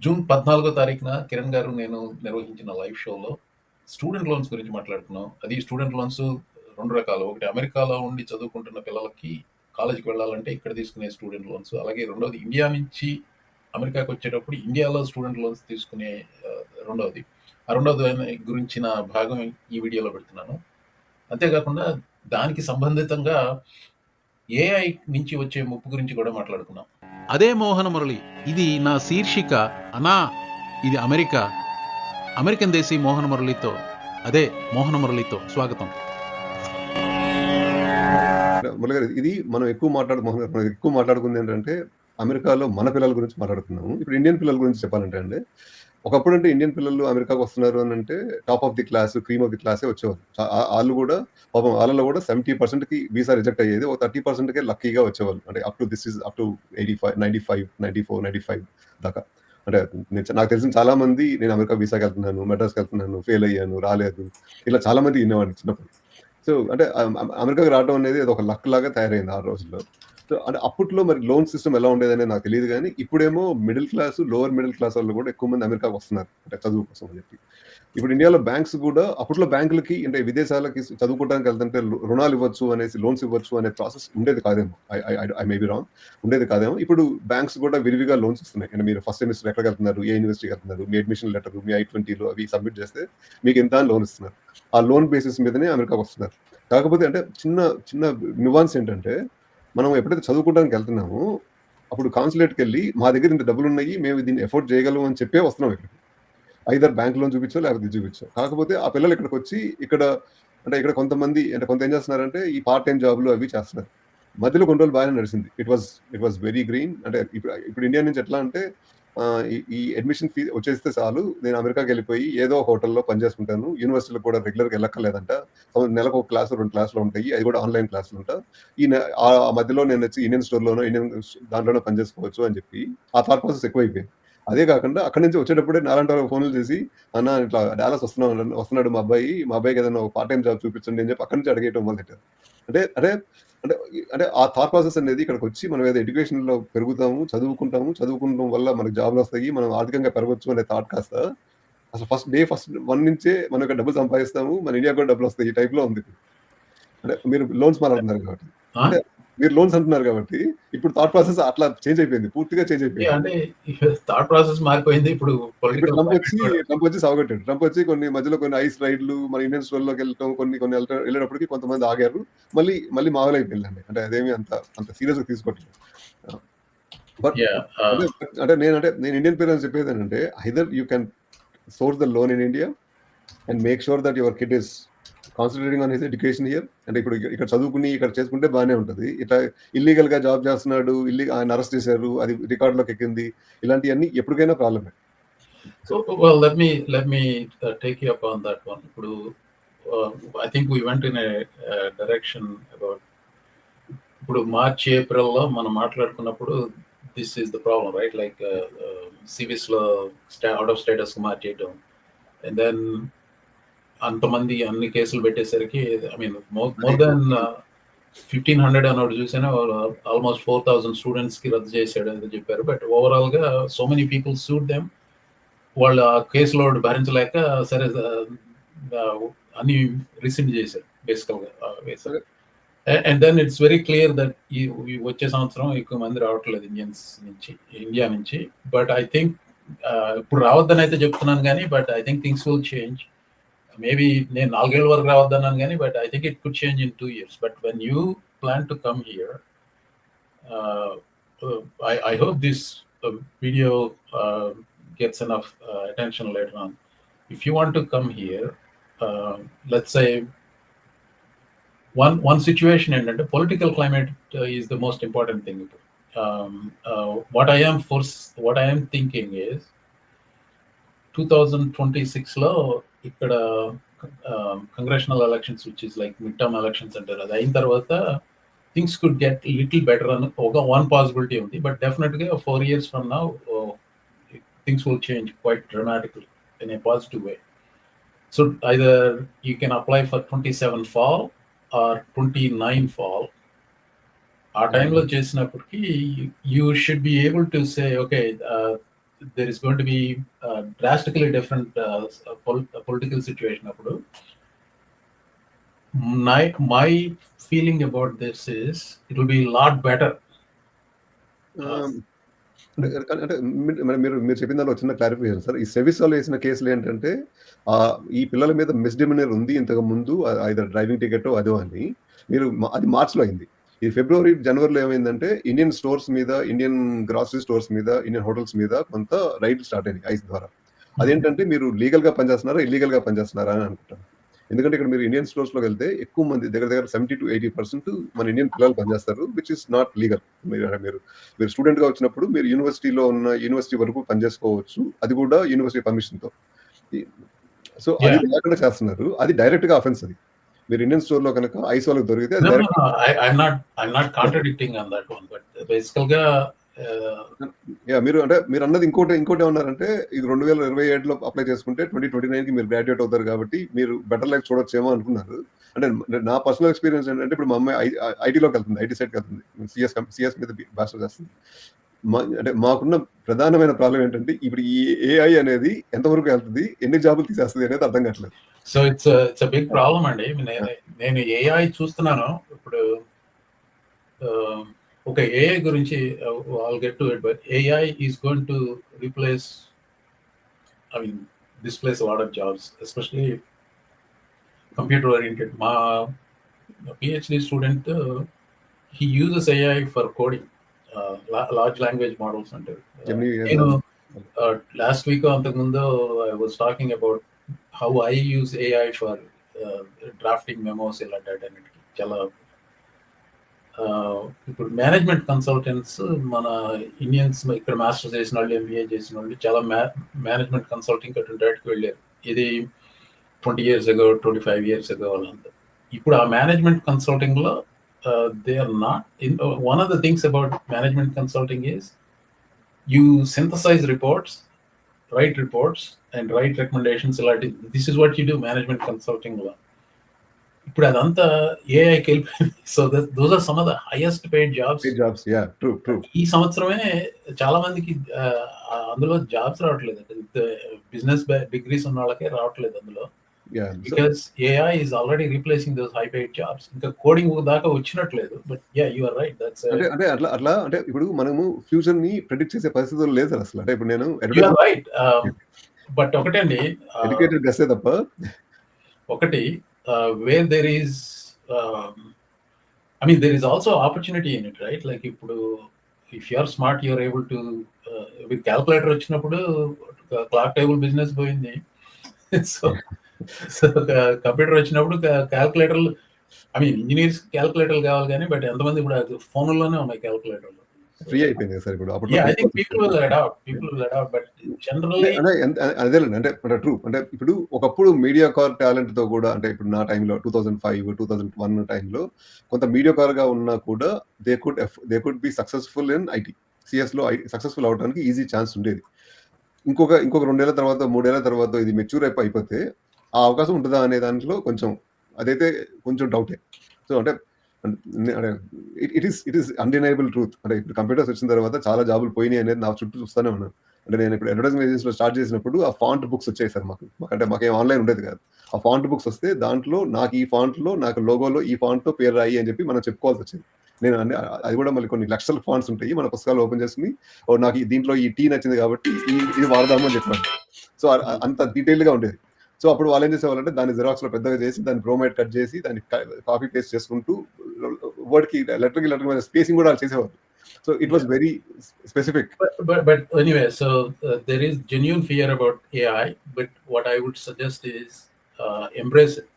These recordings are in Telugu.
జూన్ 14 తారీఖున కిరణ్ గారు, నేను నిర్వహించిన లైవ్ షోలో స్టూడెంట్ లోన్స్ గురించి మాట్లాడుకున్నాం. అది స్టూడెంట్ లోన్స్ 2 రకాలు. ఒకటి అమెరికాలో ఉండి చదువుకుంటున్న పిల్లలకి కాలేజ్‌కి వెళ్ళాలంటే ఇక్కడ తీసుకునే స్టూడెంట్ లోన్స్. అలాగే రెండోది ఇండియా నుంచి అమెరికాకి వచ్చేటప్పుడు ఇండియాలో స్టూడెంట్ లోన్స్ తీసుకునే రెండోది. ఆ రెండోది గురించిన భాగం ఈ వీడియోలో పెడుతున్నాను. అంతేకాకుండా దానికి సంబంధితంగా ఏఐ నుంచి వచ్చే ముప్పు గురించి కూడా మాట్లాడుకున్నాం. అదే మోహన మురళి. ఇది నా శీర్షిక. అనా ఇది అమెరికా. అమెరికన్ దేశీ మోహన మురళితో, అదే మోహన మురళితో స్వాగతం. మురళి గారు, ఇది మనం ఎక్కువ మాట్లాడుకుంది ఏంటంటే అమెరికాలో మన పిల్లల గురించి మాట్లాడుకున్నాము. ఇప్పుడు ఇండియన్ పిల్లల గురించి చెప్పాలంటే అండి, ఒకప్పుడు అంటే ఇండియన్ పిల్లలు అమెరికాకు వస్తున్నారు అని అంటే top of the class, cream of the క్లాసే వచ్చేవారు. వాళ్ళు కూడా పాపం వాళ్ళలో కూడా 70%కి వీసా రిజెక్ట్ అయ్యేది. ఒక 30%కే లక్కీగా వచ్చేవాళ్ళు. అంటే అప్ టు 85, 95, 94, 95 దాకా. అంటే నాకు తెలిసిన చాలా మంది, నేను అమెరికా వీసాకి వెళ్తున్నాను, మెడ్రాస్కి వెళ్తున్నాను, ఫెయిల్ అయ్యాను, రాలేదు, ఇలా చాలా మంది వినేవాడిని చిన్నప్పుడు. సో అంటే అమెరికాకి రావడం అనేది అది ఒక లక్ లాగా తయారైంది ఆ రోజుల్లో. సో అంటే అప్పట్లో మరి లోన్ సిస్టమ్ ఎలా ఉండేదనేది నాకు తెలియదు కానీ, ఇప్పుడేమో middle class, lower middle class వాళ్ళు కూడా ఎక్కువ మంది అమెరికాకి వస్తున్నారు అంటే చదువు కోసం అని చెప్పి. ఇప్పుడు ఇండియాలో బ్యాంక్స్ కూడా, అప్పట్లో బ్యాంకులకి అంటే విదేశాలకి చదువుకోవడానికి వెళ్తుంటే రుణాలు ఇవ్వచ్చు అనేసి, లోన్స్ ఇవ్వచ్చు అనే ప్రాసెస్ ఉండేది కాదేమో. ఐ మే బి రాంగ్, ఉండేది కాదేమో. ఇప్పుడు బ్యాంక్స్ కూడా విరివిగా లోన్స్ ఇస్తున్నాయి. అంటే మీరు ఫస్ట్ సెమిస్టర్ ఎక్కడికి వెళ్తున్నారు, ఏ యూనివర్సిటీకి వెళ్తున్నారు, మీ అడ్మిషన్ లెటర్, మీ I-20లో అవి సబ్మిట్ చేస్తే మీకు ఎంత లోన్ ఇస్తున్నారు. ఆ లోన్ బేసిస్ మీదనే అమెరికాకి వస్తున్నారు. కాకపోతే అంటే చిన్న చిన్న నివాన్స్ ఏంటంటే, మనం ఎప్పుడైతే చదువుకోవడానికి వెళ్తున్నామో అప్పుడు కాన్సులేట్కి వెళ్ళి మా దగ్గర ఇంత డబ్బులు ఉన్నాయి, మేము దీన్ని ఎఫోర్డ్ చేయగలం అని చెప్పే వస్తున్నాం ఇక్కడికి. ఐదర్ బ్యాంక్ లోన్ చూపించో లేకపోతే ఇది చూపించో. కాకపోతే ఆ పిల్లలు ఇక్కడికి వచ్చి ఇక్కడ కొంతమంది అంటే కొంత ఏం చేస్తున్నారంటే ఈ పార్ట్ టైం జాబ్లు అవి చేస్తున్నారు. మధ్యలో కొన్ని రోజులు బాగానే నడిచింది. It was very green. అంటే ఇప్పుడు ఇండియా నుంచి ఎట్లా అంటే ఈ అడ్మిషన్ ఫీ వచ్చేస్తే చాలు, నేను అమెరికాకి వెళ్ళిపోయి ఏదో హోటల్లో పనిచేసుకుంటాను, యూనివర్సిటీలో కూడా రెగ్యులర్గా వెళ్ళక్కర్లేదంట, నెలకు ఒక క్లాసు 2 క్లాసులు ఉంటాయి, అది కూడా ఆన్లైన్ క్లాసులు ఉంటా, ఆ మధ్యలో నేను వచ్చి ఇండియన్ స్టోర్లోనో ఇండియన్ దాంట్లోనో పనిచేసుకోవచ్చు అని చెప్పి ఆ థాట్ ప్రాసెస్ ఎక్కువైపోయింది. అదే కాకుండా అక్కడి నుంచి వచ్చేటప్పుడే నాలాంటి వాళ్ళకి ఫోన్లు చేసి, అన్న ఇట్లా డాలస్ వస్తున్నాడు మా అబ్బాయికి ఏదైనా ఒక పార్ట్ టైం జాబ్ చూపించండి అని చెప్పి అక్కడి నుంచి అడిగేయటం మొదలెట్టారు. అంటే అంటే అంటే అంటే ఆ థాట్ ప్రాసెస్ అనేది ఇక్కడికి వచ్చి మనం ఏదో ఎడ్యుకేషన్లో పెరుగుతాము, చదువుకుంటాం వల్ల మనకు జాబ్లు వస్తాయి, మనం ఆర్థికంగా పెరగవచ్చు అనే థాట్ కాస్త అసలు ఫస్ట్ 1 నుంచే మనం ఇక్కడ డబ్బులు సంపాదిస్తాము, మన ఇండియా కూడా డబ్బులు వస్తాయి, ఈ టైప్లో ఉంది. అంటే మీరు లోన్స్ మాట్లాడుతున్నారు కాబట్టి, అంటే మీరు లోన్స్ అంటున్నారు కాబట్టి ఇప్పుడు థాట్ ప్రాసెస్ అట్లా చేంజ్ అయిపోయింది, పూర్తిగా చేంజ్ అయిపోయింది. అంటే థాట్ ప్రాసెస్ మారిపోయింది. ఇప్పుడు ట్రంప్ వచ్చి సాగొట్టాడు. ట్రంప్ వచ్చి మధ్యలో కొన్ని ఐస్ రైడ్లు, మన ఇండియన్ స్టోర్లోకి వెళ్ళటం, కొన్ని వెళ్ళేటప్పటికి కొంతమంది ఆగారు, మళ్ళీ మామూలైపోయిందండి. అంటే అదేమి అంత సీరియస్గా తీసుకోవట్లేదు. బట్ అంటే నేను ఇండియన్ పేరెంట్స్ చెప్పేది ఏంటంటే, either you can source the loan in India and make sure that your kid is concentrating on his education here. అంటే ఇప్పుడు ఇక్కడ చదువుకుని ఇక్కడ చేసుకుంటే బాగానే ఉంటుంది. ఇట్లా ఇల్లీగల్ గా జాబ్ చేస్తున్నాడు, ఆయన అరెస్ట్ చేశారు, అది రికార్డులోకి ఎక్కింది, ఇలాంటివన్నీ ఎప్పటికైనా ప్రాబ్లమే. So, well, let me take you up on that one. I think we went in a direction about ఇప్పుడు మార్చ్ ఏప్రిల్లో మనం మాట్లాడుకున్నప్పుడు this is the problem, right? Like SEVIS లో అవుట్ ఆఫ్ స్టేటస్ మార్చేయటం, అండ్ దెన్ అంతమంది అన్ని కేసులు పెట్టేసరికి, ఐ మీన్ మోర్ దాన్ 1,500 అన్నోడు చూసాను, ఆల్మోస్ట్ 4,000 స్టూడెంట్స్ కి రద్దు చేశాడు అని చెప్పారు. బట్ ఓవరాల్ గా so many people sued them. వాళ్ళు ఆ కేసు లోడ్ భరించలేక సరే అన్ని రిసీవ్ చేశారు బేసికల్ గా వేశారు. And then it's very clear that ఈ వచ్చే సంవత్సరం ఎక్కువ మంది రావట్లేదు ఇండియా నుంచి. బట్ ఐ థింక్ ఇప్పుడు రావద్దని అయితే చెప్తున్నాను కానీ, but I think things will change. Maybe నేను 4 ఏళ్ళ వరకు రావద్దన్నాను కానీ, but I think it could change in 2 years. But when you plan to come here, I hope this video gets enough attention later on. If you want to come here, let's say one situation ఏంటంటే political climate is the most important thing. What I am thinking is 2026లో ఇక్కడ congressional elections, which is like midterm elections అంటారు, అది అయిన తర్వాత things could get little better అని one possibility ఉంది. But definitely 4 years from now, things will change quite dramatically in a positive way. So either you can apply for 27 fall or 29 fall. ఆ టైంలో చేసినప్పటికీ you should be able to say, okay, there is going to be drastically different political situation అప్పుడు my feeling about this is it will be a lot better. అంటే మీరు చెప్పిన దానిలో చిన్న క్లారిఫికేషన్ సార్. ఈ సెవిస్ వాళ్ళు వేసిన కేసులు ఏంటంటే ఈ పిల్లల మీద మిస్‌డిమినర్ ఉంది ఇంతకు ముందు, ఐదర్ డ్రైవింగ్ టికెటో అదో అని. మీరు అది మార్చ్‌లో అయింది. ఈ ఫిబ్రవరి, జనవరిలో ఏమైందంటే ఇండియన్ స్టోర్స్ మీద, ఇండియన్ గ్రాసరీ స్టోర్స్ మీద, ఇండియన్ హోటల్స్ మీద కొంత రైడ్లు స్టార్ట్ అయినాయి ఐస్ ద్వారా. అదేంటంటే మీరు లీగల్‌గా పనిచేస్తున్నారా, ఇల్లీగల్‌గా పనిచేస్తున్నారా అని అనుకుంటాను. ఎందుకంటే ఇక్కడ మీరు ఇండియన్ స్టోర్స్‌లోకి వెళ్తే ఎక్కువ మంది దగ్గర 70-80% మన ఇండియన్ పిల్లలు పనిచేస్తారు, విచ్ ఇస్ నాట్ లీగల్. మీరు స్టూడెంట్‌గా వచ్చినప్పుడు మీరు యూనివర్సిటీ వరకు పనిచేసుకోవచ్చు. అది కూడా యూనివర్సిటీ పర్మిషన్‌తో. సో అది లేకుండా చేస్తున్నారు. అది డైరెక్ట్‌గా అఫెన్స్ అది. మీరు ఇండియన్ స్టోర్‌లో కనుక ఐస్ వాళ్ళకి దొరికితే అది direct. I'm not contradicting on that one, but basically మీరు అన్నది ఇంకోటి ఏమన్నారంటే ఇది 2027లో అప్లై చేసుకుంటే 2029కి మీరు గ్రాడ్యుయేట్ అవుతారు కాబట్టి మీరు బెటర్ లైఫ్ చూడొచ్చేమో అనుకున్నారు. అంటే నా పర్సనల్ ఎక్స్పీరియన్స్ ఏంటంటే ఇప్పుడు మా అమ్మాయి ఐటీలోకి వెళ్తుంది, ఐటీ సైడ్కి వెళ్తుంది, సిఎస్ మీద బ్యాచిలర్ చేస్తుంది. అంటే మాకున్న ప్రధానమైన ప్రాబ్లం ఏంటంటే ఇప్పుడు ఈ ఏఐ అనేది ఎంతవరకు వెళ్తుంది, ఎన్ని జాబులు తీసేస్తుంది అనేది అర్థం కావట్లేదు. So it's a big problem అండి. నేను ఏఐ చూస్తున్నాను ఇప్పుడు. ఓకే, ఏఐ గురించి I'll get to it, but AI is going to displace a lot of jobs, especially computer oriented. My PhD student, he uses AI for coding, large language models అంటారు. నేను last week అంతకుముందు I was talking about how I use AI for drafting memos ఇలా డేటానికి. చాలా ఇప్పుడు మేనేజ్మెంట్ కన్సల్టెంట్స్ మన ఇండియన్స్ ఇక్కడ మాస్టర్స్ చేసిన వాళ్ళు, ఎంబీఏ చేసిన వాళ్ళు చాలా మేనేజ్మెంట్ కన్సల్టింగ్ అటు వెళ్ళారు. ఇది 20 years ago, 25 years ago వాళ్ళంతా. ఇప్పుడు ఆ మేనేజ్మెంట్ కన్సల్టింగ్లో they are not. One of the things about management consulting is you synthesize reports, write reports and write recommendations. ఇలాంటి this is what you do management కన్సల్టింగ్లో. ఇప్పుడు అదంతా ఏఐకి వెళ్ళిపోయింది. So those are some of the highest paid jobs. ఈ సంవత్సరమే చాలా మందికి అందులో జాబ్స్ రావట్లేదు. బిజినెస్ డిగ్రీస్ ఉన్న వాళ్ళకే రావట్లేదు అందులో, because AI is already replacing those high paid jobs. ఇంకా కోడింగ్ దాకా వచ్చినట్లేదు. But yeah, you are right. That's అంటే అట్లా అంటే ఇప్పుడు మనము ఫ్యూచర్ ని ప్రెడిక్ట్ చేసే పరిస్థితులు లేదు అసలు. అంటే ఇప్పుడు నేను యు ఆర్ రైట్. బట్ ఒకటండి, ఎడ్యుకేటెడ్ గెస్సే తప్ప ఒకటి where there is there is also opportunity in it, right? Like ఇప్పుడు if you are smart, you are able to with calculator వచ్చినప్పుడు క్లాక్ టేబుల్ బిజినెస్ పోయింది. సో కంప్యూటర్ వచ్చినప్పుడు క్యాల్కులేటర్లు, ఇంజనీర్స్ క్యాల్కులేటర్లు కావాలి కానీ, బట్ ఎంతమంది ఇప్పుడు ఫోన్లోనే ఉన్నాయి క్యాల్కులేటర్లు. ఫ్రీ అయిపోయింది సార్ ఇప్పుడు. I think people will adopt, but generally అదేలేండి. అంటే ట్రూ. అంటే ఇప్పుడు ఒకప్పుడు మీడియా కార్ టాలెంట్ తో కూడా, అంటే ఇప్పుడు నా టైంలో 2005, 2001 టైంలో కొంత మీడియా కార్ గా ఉన్నా కూడా they could be successful in IT. CS లో సక్సెస్ఫుల్ అవడానికి ఈజీ ఛాన్స్ ఉండేది. ఇంకొక 2 ఏళ్ల తర్వాత, 3 ఏళ్ల తర్వాత ఇది మెచ్యూర్ అయిపోతే ఆ అవకాశం ఉంటుందా అనే దాంట్లో అదైతే కొంచెం డౌటే. సో అంటే ఇట్ ఈస్ అన్డినైబుల్ ట్రూత్. అంటే ఇప్పుడు కంప్యూటర్స్ వచ్చిన తర్వాత చాలా జాబులు పోయినాయి అనేది నా చుట్టూ చూస్తూనే ఉన్నాను. అంటే నేను ఇప్పుడు అడ్వర్టైజింగ్ ఏజెన్సీలో స్టార్ట్ చేసినప్పుడు ఆ ఫాంట్ బుక్స్ వచ్చాయి సార్ మాకు. అంటే మాకేం ఆన్లైన్ ఉండేది కాదు. ఆ ఫాంట్ బుక్స్ వస్తే దాంట్లో నాకు ఈ ఫాంట్లో, నాకు లోగోలో ఈ ఫాంట్తో పేరు రాయి అని చెప్పి మనం చెప్పుకోవాల్సి వచ్చింది. నేను అది కూడా మళ్ళీ కొన్ని లక్షల ఫాంట్స్ ఉంటాయి. మన పుస్తకాలు ఓపెన్ చేసుకుని నాకు దీంట్లో ఈ టీ నచ్చింది కాబట్టి ఇది వాడదామని చెప్పాను. సో అంత డీటెయిల్గా ఉండేది. సో అప్పుడు వాళ్ళు ఏం చేసేవాళ్ళంటే దాన్ని జిరాక్స్ లో పెద్దగా చేసి, దాన్ని బ్రోమైడ్ కట్ చేసి, దాన్ని కాపీ పేస్ట్ చేసుకుంటూ వర్డ్కి లెటర్కి మీద స్పేసింగ్ కూడా చేసేవాళ్ళు. So it was very specific. But anyway, so there is genuine fear about AI. But what I would suggest is embrace it.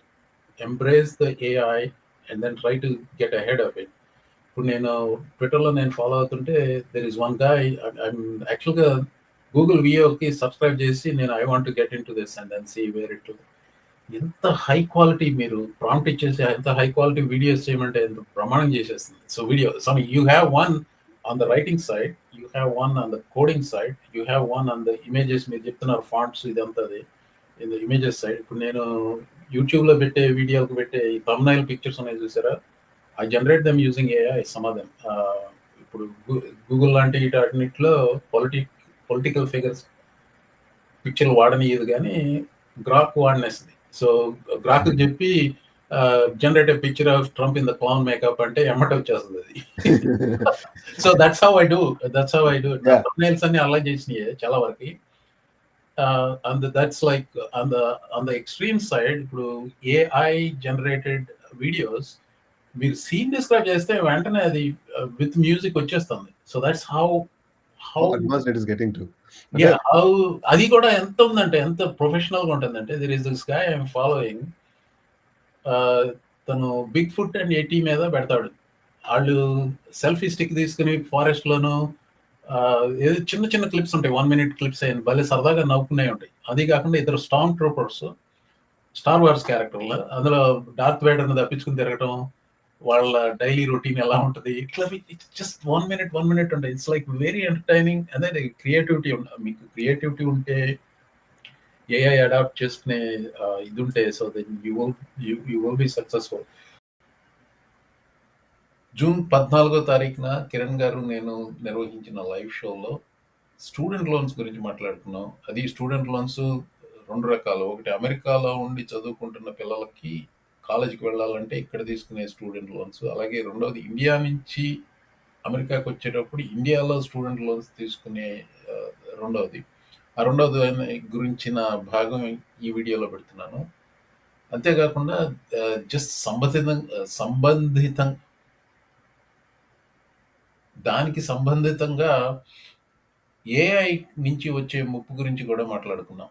Embrace the AI and then try to get ahead of it. ఇప్పుడు నేను ట్విట్టర్లో ఫాలో అవుతుంటే there is one guy, I'm actually Google విఓకి సబ్స్క్రైబ్ చేసి I want to get into this and then see where it. ఎంత హై క్వాలిటీ, మీరు ప్రాంప్ట్ ఇచ్చేసి ఎంత హై క్వాలిటీ వీడియోస్ చేయమంటే ఎంత ప్రమాణం చేసేస్తుంది. So video you have one on the writing side, you have one on the coding side, you have one on the images. మీరు చెప్తున్నారు ఫాంట్స్ ఇదంతా ఇన్ ద ఇమేజెస్ సైడ్. ఇప్పుడు నేను యూట్యూబ్లో పెట్టే వీడియోకి పెట్టే ఈ థంబ్నైల్ పిక్చర్స్ ఉన్నాయి చూసారా, I generate them using AI, some of them. ఇప్పుడు గూగుల్ లాంటి వాటిలో పొలిటికల్ ఫిగర్స్ పిక్చర్లు వాడనీయదు కానీ గ్రాక్ వాడినేస్తుంది. సో గ్రాక్కి చెప్పి generate a picture of Trump in the clown makeup అంటే ఎమ్మటే వచ్చేస్తుంది అది. So that's how I do Yeah. Thumbnails అన్ని అలా చేసినాయే చాలా వరకి. And that's like on the extreme side ఇప్పుడు ఏఐ జనరేటెడ్ వీడియోస్ మీరు సీన్ డిస్క్రైబ్ చేస్తే వెంటనే అది విత్ మ్యూజిక్ వచ్చేస్తుంది. So that's how How advanced it is getting to. అంటే యాహ్! అది కూడా ఎంత ఉందంటే ఎంత ప్రొఫెషనల్‌గా ఉంటుందంటే there is this guy I am following. తను బిగ్ ఫుట్ అండ్ యెటీ మీద పెడతాడు. ఆళ్ళు సెల్ఫీ స్టిక్ తీసుకొని ఫారెస్ట్‌లోనూ ఏదో చిన్న చిన్న క్లిప్స్ ఉంటాయి. 1 మినిట్ క్లిప్స్ అయ్యి భలే సరదాగా నవ్వుకునేవి ఉంటాయి. అది కాకుండా ఇద్దరు స్టార్మ్ ట్రూపర్స్ స్టార్ వార్స్ క్యారెక్టర్‌లు. అందులో డార్త్ వేడర్‌ని తప్పించుకొని తిరగటం, వాళ్ళ డైలీ రొటీన్ ఎలా ఉంటది. ఇట్లా ఇట్స్ జస్ట్ 1 మినిట్ ఉంటాయి. It's like very entertaining. అదే క్రియేటివిటీ మీకు క్రియేటివిటీ ఉంటే ఏఐ అడాప్ట్ చేసుకునే ఇది ఉంటే so then you will be successful. June 14వ తారీఖున కిరణ్ గారు నేను నిర్వహించిన లైవ్ షోలో స్టూడెంట్ లోన్స్ గురించి మాట్లాడుకున్నాం. అది స్టూడెంట్ లోన్స్ 2 రకాలు. ఒకటి అమెరికాలో ఉండి చదువుకుంటున్న పిల్లలకి కాలేజీకి వెళ్ళాలంటే ఇక్కడ తీసుకునే స్టూడెంట్ లోన్స్. అలాగే రెండోది ఇండియా నుంచి అమెరికాకి వచ్చేటప్పుడు ఇండియాలో స్టూడెంట్ లోన్స్ తీసుకునే రెండోది. ఆ రెండోది గురించిన భాగం ఈ వీడియోలో పెడుతున్నాను. అంతేకాకుండా జస్ట్ దానికి సంబంధితంగా ఏఐ నుంచి వచ్చే ముప్పు గురించి కూడా మాట్లాడుకున్నాం.